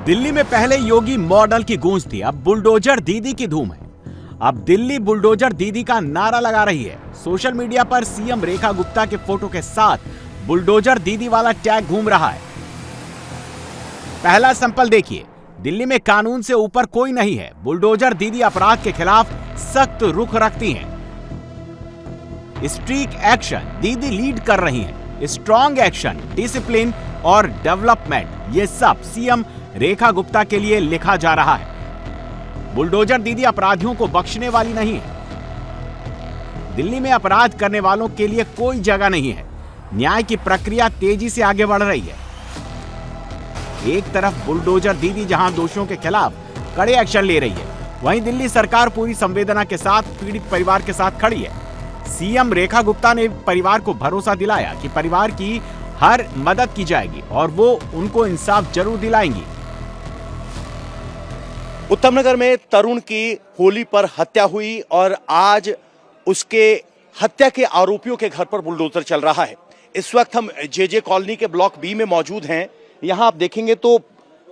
दिल्ली में पहले योगी मॉडल की गूंज थी, अब बुलडोजर दीदी की धूम है। अब दिल्ली बुलडोजर दीदी का नारा लगा रही है। सोशल मीडिया पर सीएम रेखा गुप्ता के फोटो के साथ बुलडोजर दीदी वाला टैग घूम रहा है। पहला सैंपल देखिए। दिल्ली में कानून से ऊपर कोई नहीं है। बुलडोजर दीदी अपराध के खिलाफ सख्त रुख रखती हैं। स्ट्रिक्ट एक्शन दीदी लीड कर रही हैं। स्ट्रॉन्ग एक्शन, डिसिप्लिन और डेवलपमेंट, ये सब सीएम रेखा गुप्ता के लिए लिखा जा रहा है। बुलडोजर दीदी अपराधियों को बख्शने वाली नहीं है। दिल्ली में अपराध करने वालों के लिए कोई जगह नहीं है। न्याय की प्रक्रिया तेजी से आगे बढ़ रही है। एक तरफ बुलडोजर दीदी जहां दोषियों के खिलाफ कड़े एक्शन ले रही है, वहीं दिल्ली सरकार पूरी संवेदना के साथ पीड़ित परिवार के साथ खड़ी है। सीएम रेखा गुप्ता ने परिवार को भरोसा दिलाया कि परिवार की हर मदद की जाएगी और वो उनको इंसाफ जरूर दिलाएंगी। उत्तम नगर में तरुण की होली पर हत्या हुई और आज उसके हत्या के आरोपियों के घर पर बुलडोजर चल रहा है। इस वक्त हम जेजे कॉलोनी के ब्लॉक बी में मौजूद हैं। यहां आप देखेंगे तो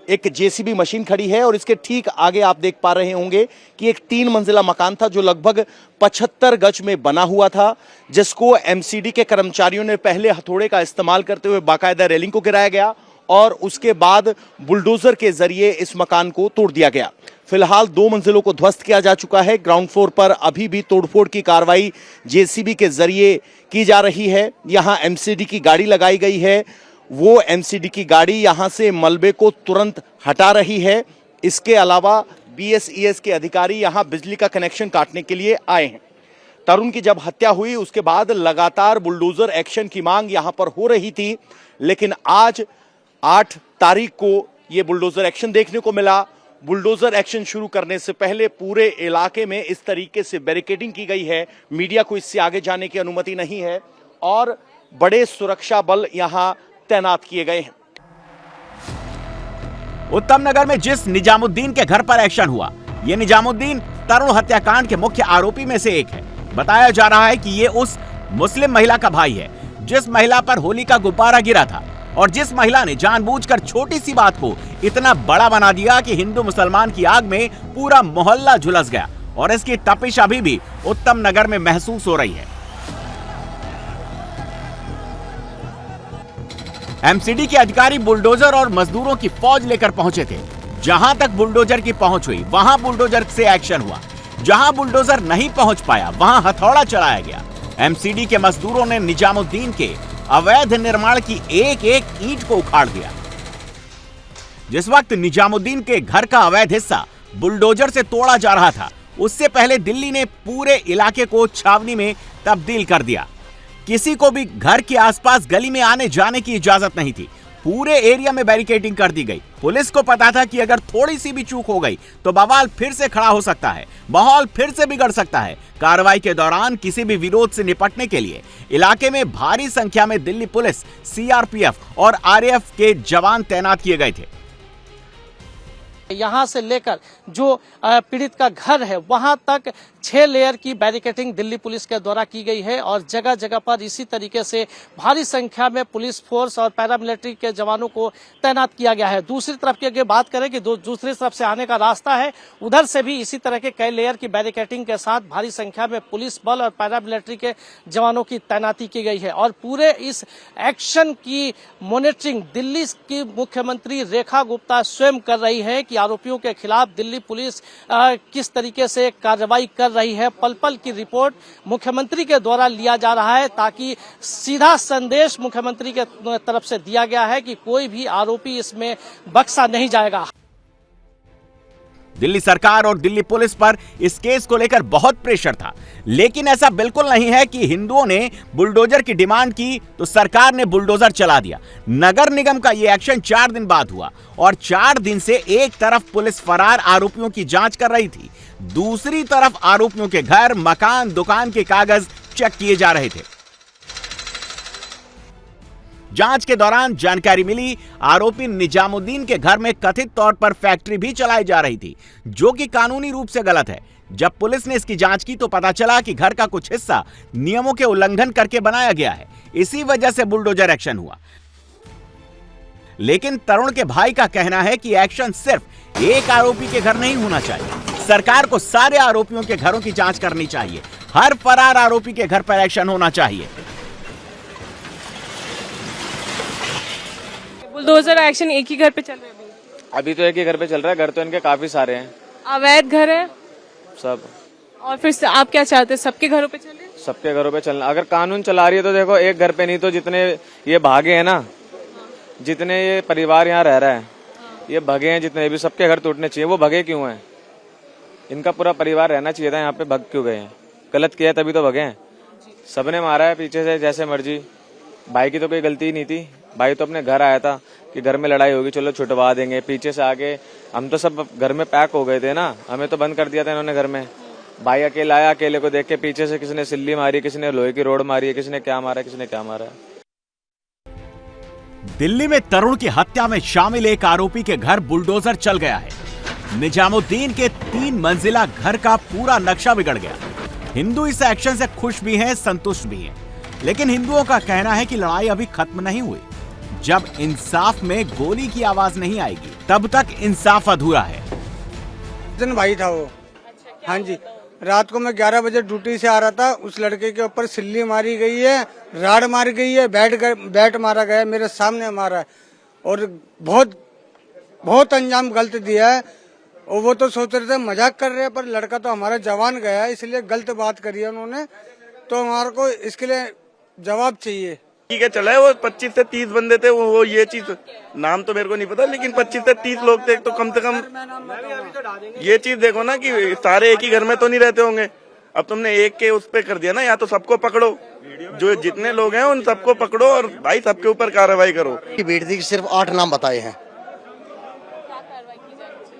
एक जेसीबी मशीन खड़ी है और इसके ठीक आगे आप देख पा रहे होंगे कि एक 3 मंजिला मकान था जो लगभग 75 गज में बना हुआ था, जिसको एमसीडी के कर्मचारियों ने पहले हथौड़े का इस्तेमाल करते हुए बाकायदा रेलिंग को गिराया गया और उसके बाद बुलडोजर के जरिए इस मकान को तोड़ दिया गया। फिलहाल 2 मंजिलों को ध्वस्त किया जा चुका है। ग्राउंड फ्लोर पर अभी भी तोड़फोड़ की कार्रवाई जेसीबी के जरिए की जा रही है। यहां एमसीडी की गाड़ी लगाई गई है। वो एमसीडी की गाड़ी यहां से मलबे को तुरंत हटा रही है। इसके अलावा बीएसईएस के अधिकारी यहां बिजली का कनेक्शन काटने के लिए आए हैं। तरुण की जब हत्या हुई उसके बाद लगातार बुलडोजर एक्शन की मांग यहां पर हो रही थी, लेकिन आज 8 तारीख को यह बुलडोजर एक्शन देखने को मिला। बुलडोजर एक्शन शुरू करने से पहले पूरे इलाके में इस तरीके से बैरिकेडिंग की गई है। मीडिया को इससे आगे जाने की अनुमति नहीं है और बड़े सुरक्षा बल यहां तैनात किए गए हैं। उत्तम नगर में जिस निजामुद्दीन के घर पर एक्शन हुआ, यह निजामुद्दीन तरुण हत्याकांड के मुख्य आरोपी में से एक है। बताया जा रहा है कि यह उस मुस्लिम महिला का भाई है जिस महिला पर होली का गुब्बारा गिरा था और जिस महिला ने जानबूझकर छोटी सी बात को इतना बड़ा बना दिया कि हिंदू मुसलमान की आग में पूरा मोहल्ला झुलस गया और इसकी तपिश अभी भी उत्तम नगर में महसूस हो रही है। एमसीडी के अधिकारी बुलडोजर और मजदूरों की फौज लेकर पहुंचे थे। जहां तक बुलडोजर की पहुंच हुई वहां बुलडोजर से एक्शन हुआ। जहां बुलडोजर नहीं पहुंच पाया वहां हथौड़ा चलाया गया। एमसीडी के मजदूरों ने निजामुद्दीन के अवैध निर्माण की एक एक ईंट को उखाड़ दिया। जिस वक्त निजामुद्दीन के घर का अवैध हिस्सा बुलडोजर से तोड़ा जा रहा था, उससे पहले दिल्ली ने पूरे इलाके को छावनी में तब्दील कर दिया। किसी को भी घर के आसपास गली में आने जाने की इजाजत नहीं थी। पूरे एरिया में बैरिकेडिंग कर दी गई। पुलिस को पता था कि अगर थोड़ी सी भी चूक हो गई तो बवाल फिर से खड़ा हो सकता है, माहौल फिर से बिगड़ सकता है। कार्रवाई के दौरान किसी भी विरोध से निपटने के लिए इलाके में भारी संख्या में दिल्ली पुलिस, सीआरपीएफ और आरएएफ के जवान तैनात किए गए थे। यहाँ से लेकर जो पीड़ित का घर है वहां तक 6 लेयर की बैरिकेडिंग दिल्ली पुलिस के द्वारा की गई है और जगह जगह पर इसी तरीके से भारी संख्या में पुलिस फोर्स और पैरामिलिट्री के जवानों को तैनात किया गया है। दूसरी तरफ की अगर बात करें कि दूसरी तरफ से आने का रास्ता है, उधर से भी इसी तरह के कई लेयर की बैरिकेडिंग के साथ भारी संख्या में पुलिस बल और पैरामिलिट्री के जवानों की तैनाती की गई है और पूरे इस एक्शन की मॉनिटरिंग दिल्ली की मुख्यमंत्री रेखा गुप्ता स्वयं कर रही है कि आरोपियों के खिलाफ दिल्ली पुलिस किस तरीके से कार्रवाई कर रही है। पल पल की रिपोर्ट मुख्यमंत्री के द्वारा लिया जा रहा है ताकि सीधा संदेश मुख्यमंत्री के तरफ से दिया गया है कि कोई भी आरोपी इसमें बख्शा नहीं जाएगा। दिल्ली सरकार और दिल्ली पुलिस पर इस केस को लेकर बहुत प्रेशर था, लेकिन ऐसा बिल्कुल नहीं है कि हिंदुओं ने बुलडोजर की डिमांड की तो सरकार ने बुलडोजर चला दिया। नगर निगम का यह एक्शन 4 दिन बाद हुआ और 4 दिन से एक तरफ पुलिस फरार आरोपियों की जांच कर रही थी, दूसरी तरफ आरोपियों के घर, मकान, दुकान के कागज चेक किए जा रहे थे। जांच के दौरान जानकारी मिली आरोपी निजामुद्दीन के घर में कथित तौर पर फैक्ट्री भी चलाई जा रही थी, जो कि कानूनी रूप से गलत है। जब पुलिस ने इसकी जांच की तो पता चला कि घर का कुछ हिस्सा नियमों के उल्लंघन करके बनाया गया है। इसी वजह से बुलडोजर एक्शन हुआ। लेकिन तरुण के भाई का कहना है कि एक्शन सिर्फ एक आरोपी के घर नहीं होना चाहिए। सरकार को सारे आरोपियों के घरों की जांच करनी चाहिए। हर फरार आरोपी के घर पर एक्शन होना चाहिए। बुलडोजर एक्शन एक ही घर पे चल रहा है अभी तो एक ही घर पे चल रहा है। घर तो इनके काफी सारे हैं, अवैध घर है सब। और फिर से आप क्या चाहते हैं, सबके घरों पे चले? सबके घरों पे चलना। अगर कानून चला रही है तो देखो, एक घर पे नहीं तो जितने ये भागे हैं ना, जितने ये परिवार यहाँ रह रहा है, ये भगे हैं जितने भी, सबके घर टूटने चाहिए। वो भगे क्यों हैं? इनका पूरा परिवार रहना चाहिए था, यहाँ पे भग क्यों गए हैं? गलत किया तभी तो भगे हैं। सबने मारा है पीछे से जैसे मर्जी। भाई की तो कोई गलती ही नहीं थी। भाई तो अपने घर आया था कि घर में लड़ाई होगी, चलो छुटवा देंगे। पीछे से आगे हम तो सब घर में पैक हो गए थे ना, हमें तो बंद कर दिया था इन्होंने घर में। भाई अकेला आया, अकेले को देख के पीछे से किसी ने सिल्ली मारी, किसी ने लोहे की रोड मारी है, किसी ने क्या मारा, किसी ने क्या मारा। दिल्ली में तरुण की हत्या में शामिल एक आरोपी के घर बुलडोजर चल गया है। निजामुद्दीन के 3 मंजिला घर का पूरा नक्शा बिगड़ गया। हिंदू इस एक्शन से खुश भी हैं, संतुष्ट भी हैं, लेकिन हिंदुओं का कहना है कि लड़ाई अभी खत्म नहीं हुई। जब इंसाफ में गोली की आवाज नहीं आएगी, तब तक इंसाफ अधूरा है। दिन भाई था वो। हाँ जी, रात को मैं 11 बजे ड्यूटी से आ रहा था। उस लड़के के ऊपर सिल्ली मारी गई है, राड मारी गई है, बैट मारा गया है, मेरे सामने मारा है और बहुत अंजाम गलत दिया है। और वो तो सोच रहे थे मजाक कर रहे हैं, पर लड़का तो हमारा जवान गया है, इसलिए गलत बात करी है उन्होंने। तो हमारे को इसके लिए जवाब चाहिए। ठीक है, चला है। वो 25 से 30 बंदे थे। वो ये चीज, नाम तो मेरे को नहीं पता, लेकिन 25 से 30 लोग थे। तो कम से कम ये चीज देखो ना कि सारे एक ही घर में तो नहीं रहते होंगे। अब तुमने एक के उस पे कर दिया ना, या तो सबको पकड़ो, जो जितने लोग हैं उन सबको पकड़ो और भाई सबके ऊपर कार्रवाई करो। बेटी के सिर्फ 8 नाम बताए हैं।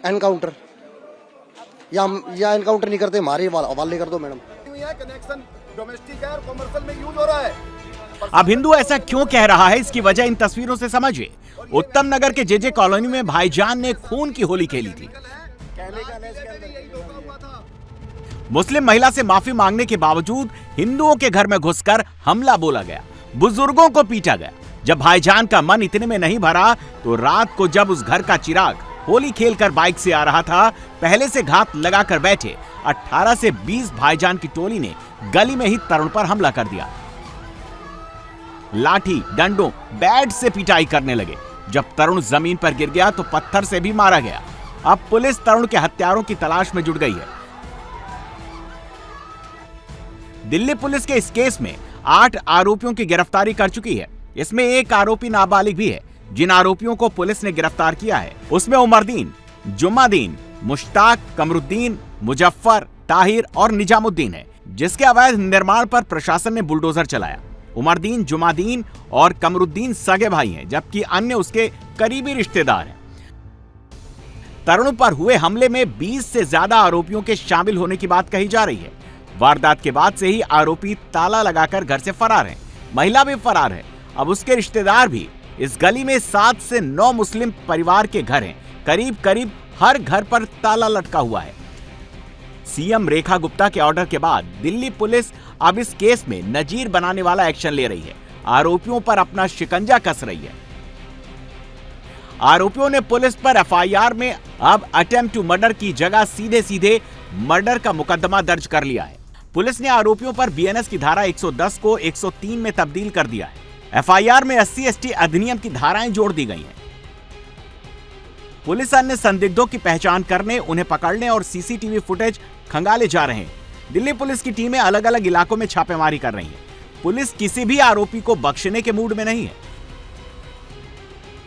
एनकाउंटर या एनकाउंटर नहीं करते, हमारे हवाले कर दो मैडम। कनेक्शन डोमेस्टिक है और कमर्शियल में यूज हो रहा है। अब हिंदू ऐसा क्यों कह रहा है, इसकी वजह इन तस्वीरों से समझिए। उत्तम नगर के जेजे कॉलोनी में भाईजान ने खून की होली खेली थी। मुस्लिम महिला से माफी मांगने के बावजूद हिंदुओं के घर में घुसकर हमला बोला गया, बुजुर्गों को पीटा गया। जब भाईजान का मन इतने में नहीं भरा तो रात को जब उस घर का चिराग होली खेलकर बाइक से आ रहा था, पहले से घात लगाकर बैठे 18 से 20 भाईजान की टोली ने गली में ही तरुण पर हमला कर दिया। लाठी, डंडों, बैट से पिटाई करने लगे। जब तरुण जमीन पर गिर गया तो पत्थर से भी मारा गया। अब पुलिस तरुण के हत्यारों की तलाश में जुट गई है। दिल्ली पुलिस के इस केस में 8 आरोपियों की गिरफ्तारी कर चुकी है। इसमें एक आरोपी नाबालिग भी है। जिन आरोपियों को पुलिस ने गिरफ्तार किया है उसमें उमरदीन, जुम्मादीन, मुश्ताक, कमरुद्दीन, मुजफ्फर, ताहिर और निजामुद्दीन है, जिसके अवैध निर्माण पर प्रशासन ने बुलडोजर चलाया। उमरदीन, जुम्मादीन और कमरुद्दीन सगे भाई हैं, जबकि अन्य उसके करीबी रिश्तेदार हैं। तरुण पर हुए हमले में 20 से ज्यादा आरोपियों के शामिल होने की बात कही जा रही है। वारदात के बाद से ही आरोपी ताला लगाकर घर से फरार हैं। महिला भी फरार है। अब उसके रिश्तेदार भी। इस गली में 7 से 9 मुस्लिम परिवार के घर हैं। करीब करीब हर घर पर ताला लटका हुआ है। सीएम रेखा गुप्ता के ऑर्डर के बाद दिल्ली पुलिस अब इस केस में नजीर बनाने वाला एक्शन ले रही है। आरोपियों पर अपना शिकंजा कस रही है। आरोपियों ने पुलिस पर एफआईआर में अब अटेम्प्ट टू मर्डर की जगह सीधे सीधे मर्डर का मुकदमा दर्ज कर लिया है। पुलिस ने आरोपियों पर बीएनएस की धारा 110 को 103 में तब्दील कर दिया है। एफआईआर में SC/ST अधिनियम की धाराएं जोड़ दी गई हैं। पुलिस अन्य संदिग्धों की पहचान करने, उन्हें पकड़ने और सीसीटीवी फुटेज खंगाले जा रहे हैं। दिल्ली पुलिस की टीमें अलग अलग इलाकों में छापेमारी कर रही हैं। पुलिस किसी भी आरोपी को बख्शने के मूड में नहीं है।